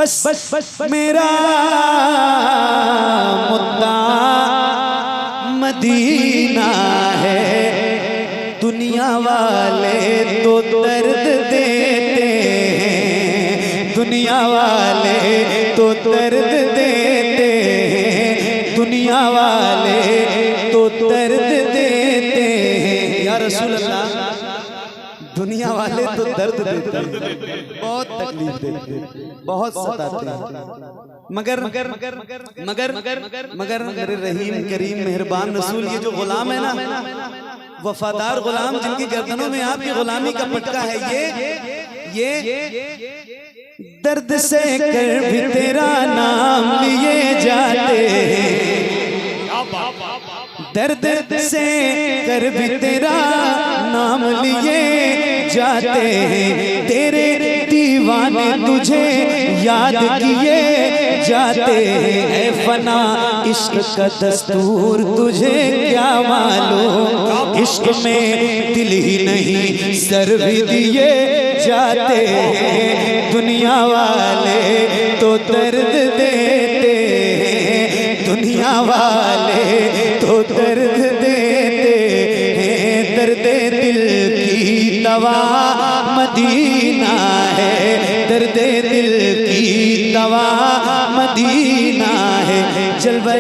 بس میرا مدعا مدینہ ہے، دنیا والے تو درد دیتے ہیں، دنیا والے تو درد دیتے ہیں، دنیا والے تو درد دیتے ہیں۔ یا رسول اللہ، دنیا والے تو درد دیتے ہیں، بہت تکلیف دیتے ہیں، بہت ستاتے ہیں، مگر میرے رحیم کریم مہربان رسول یہ جو غلام ہے نا، وفادار غلام جن کی گردنوں میں آپ کی غلامی کا پٹکا ہے، یہ درد سے کر بھی تیرا نام لیے جاتے ہیں، درد سے کر بھی تیرا نام لیے جاتے ہیں، تیرے دیوانے تجھے یاد کیے جاتے ہیں، اے فنا عشق کا دستور تجھے کیا معلوم، عشق میں دل ہی نہیں سر بھی دیے جاتے ہیں، دنیا والے تو درد دیتے ہیں، دنیا والے تو درد دیتے ہیں، درد دل کی دوا مدینہ ہے، درد دل کی دوا مدینہ ہے، جلوہ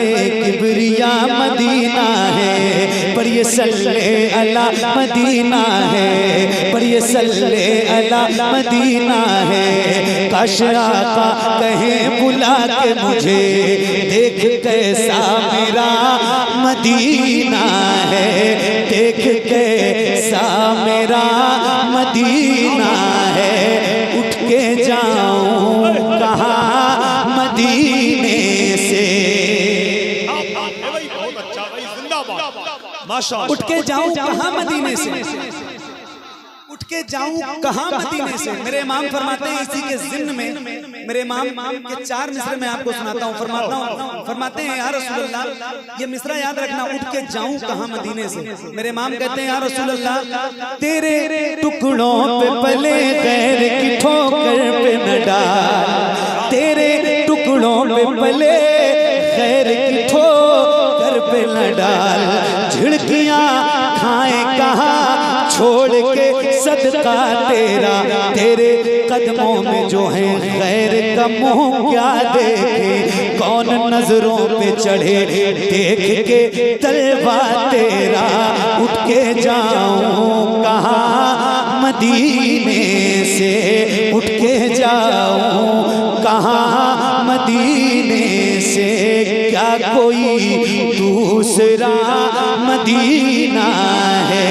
کبریا مدینہ ہے، پر یہ صلی اللہ مدینہ ہے، پر یہ صلی اللہ مدینہ ہے، کاش آقا کہیں بلا کے مجھے دیکھ کیسا میرا مدینہ ہے، دیکھ کیسا میرا مدینہ ہے، اٹھ کے جاؤں کہاں مدینے سے، اٹھ کے جاؤں کہاں مدینے سے، اٹھ کے جاؤں کہاں مدینے سے۔ میرے امام فرماتے ہیں اسی کے ضمن میں، میرے امام کے 4 مصرے میں آپ کو سناتا ہوں، فرماتے ہیں یا رسول اللہ یہ مصرع یاد رکھنا، اٹھ کے جاؤں کہاں مدینے سے۔ میرے امام کہتے ہیں یا رسول اللہ تیرے ٹکڑوں پہ پلے غیر کی ٹھوکر پہ نہ ڈال، تیرے ٹکڑوں پہ پلے غیر کی ٹھوکر پہ نہ ڈال، جھڑکیاں کھائیں کہاں چھوڑ کے صدقہ تیرا، تیرے قدموں میں جو ہیں غیر کا منہ کیا دیکھے، کون نظروں پہ چڑھے دیکھ کے طلبہ تیرا، اٹھ کے جاؤں کہاں مدینے سے، اٹھ کے جاؤں کہاں مدینے سے، کیا کوئی دوسرا مدینہ ہے،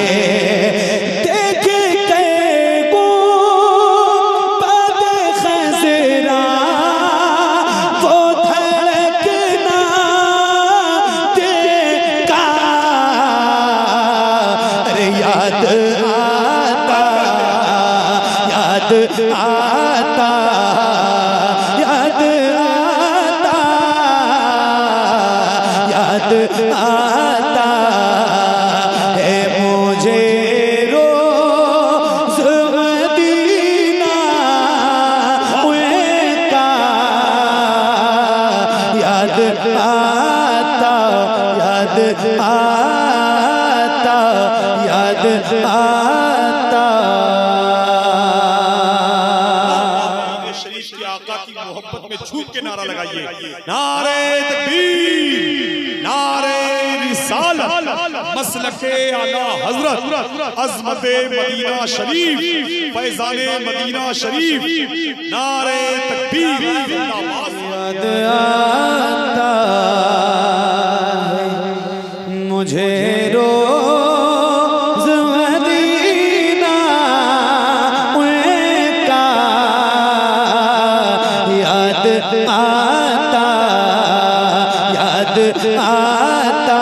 آتا ہے مجھے روز مدینہ کا یاد آتا، یاد آتا، یاد آتا۔ شریف کے آقا کی محبت میں جھوٹ کے نعرہ لگائیے، نعرہ تکبیر، نعرہ رسالت، مسلک اعلیٰ حضرت، عظمت مدینہ شریف، فیضان مدینہ شریف، نعرہ تکبیر۔ یاد آتا ہے مجھے روز مدینہ کا، یاد آتا، یاد آتا،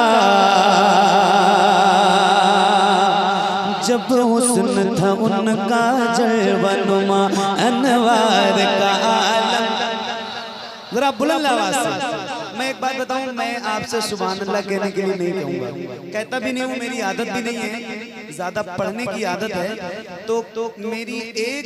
جب حسن تھا ان کا جلوہ نما انوار کا عالم۔ ذرا بلند آواز سے میں ایک بات بتاؤں، میں آپ سے سبحان اللہ کہنے کے لیے نہیں کہوں گا، کہتا بھی نہیں ہوں، میری عادت بھی نہیں ہے، زیادہ پڑھنے کی عادت ہے، تو میری ایک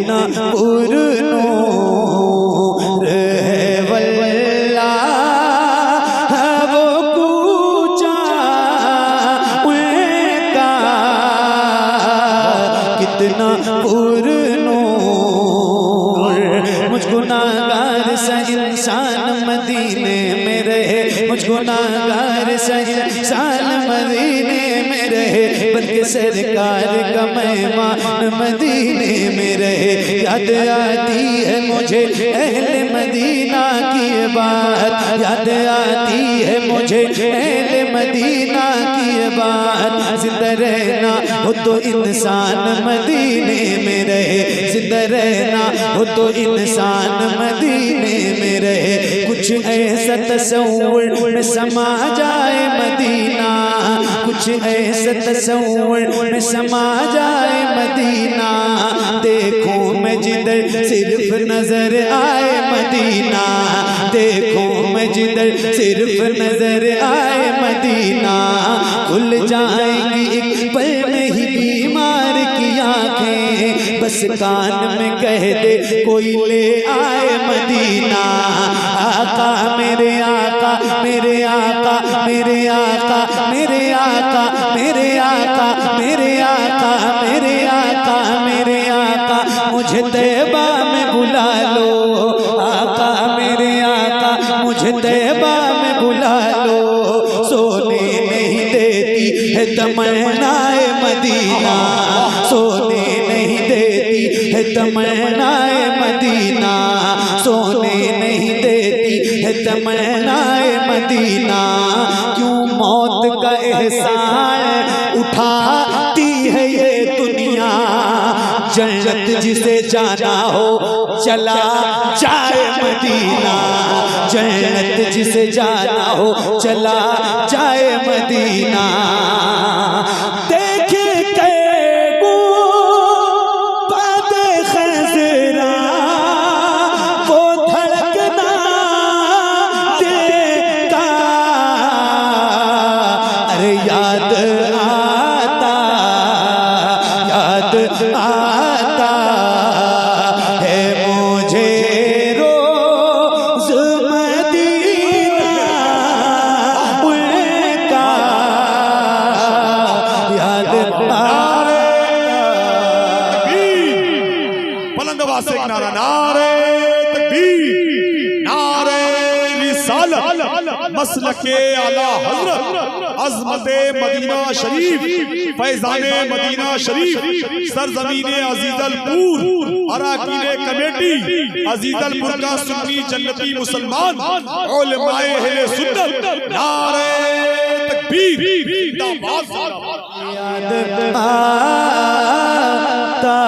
کتنا پر نور ہے واللہ وہ کوچا ان کا کتنا پر نور مجھ گناہگار سا انسان مدینے میں رہے مجھ گناہگار سا انسان مدینے میں رہے بلکہ سرکار کا مہمان مدینے میں رہے یاد آتی ہے مجھے اہل مدینہ کی بات یاد آتی ہے مجھے اہل مدینہ کی بات زندہ رہنا ہو تو انسان مدینے میں رہے زندہ رہنا ہو تو انسان مدینے میں رہے کچھ ایسا تصور میں سما جائے مدینہ کچھ ایسا تصور میں سما جائے مدینہ دیکھوں میں جدھر صرف نظر آئے مدینہ دیکھوں میں جدھر صرف نظر آئے مدینہ کھل جائیں گی ایک پل میں ہی بیمار کی آنکھیں بس کان میں کہہ دے کوئی لے آئے مدینہ آقا میرے آقا میرے آقا میرے آقا میرے آقا میرے آقا میرے آقا میرے آقا میرے آقا مجھے طیبہ میں بلا لو آقا میرے آقا مجھے طیبہ میں بلا لو سونے نہیں دیتی ہے تمنا مدینہ سونے نہیں دیتی ہے تمنا مدینہ سونے نہیں دیتی ہے تمنا مدینہ کیوں موت کا احسان اٹھاتی ہے یہ دنیا جنت جسے جانا ہو چلا جائے مدینہ جنت جسے جانا ہو چلا جائے مدینہ دیکھے کہ باد خزرا وہ دھڑکنا دیتا ارے یاد آتا ہے مجھے روز مدینہ ان کا یاد بلند آواز سے ایک نعرہ نعرہ تکبیر نعرہ رسالت مسلک اعلی حضرت عظمت مدینہ شریف فیضان مدینہ شریف سرزمین عزیز الپور اراکین کمیٹی عزیز الپور کا سنی جنتی مسلمان علماء اہل سنت نعرہ تکبیر یاد آتا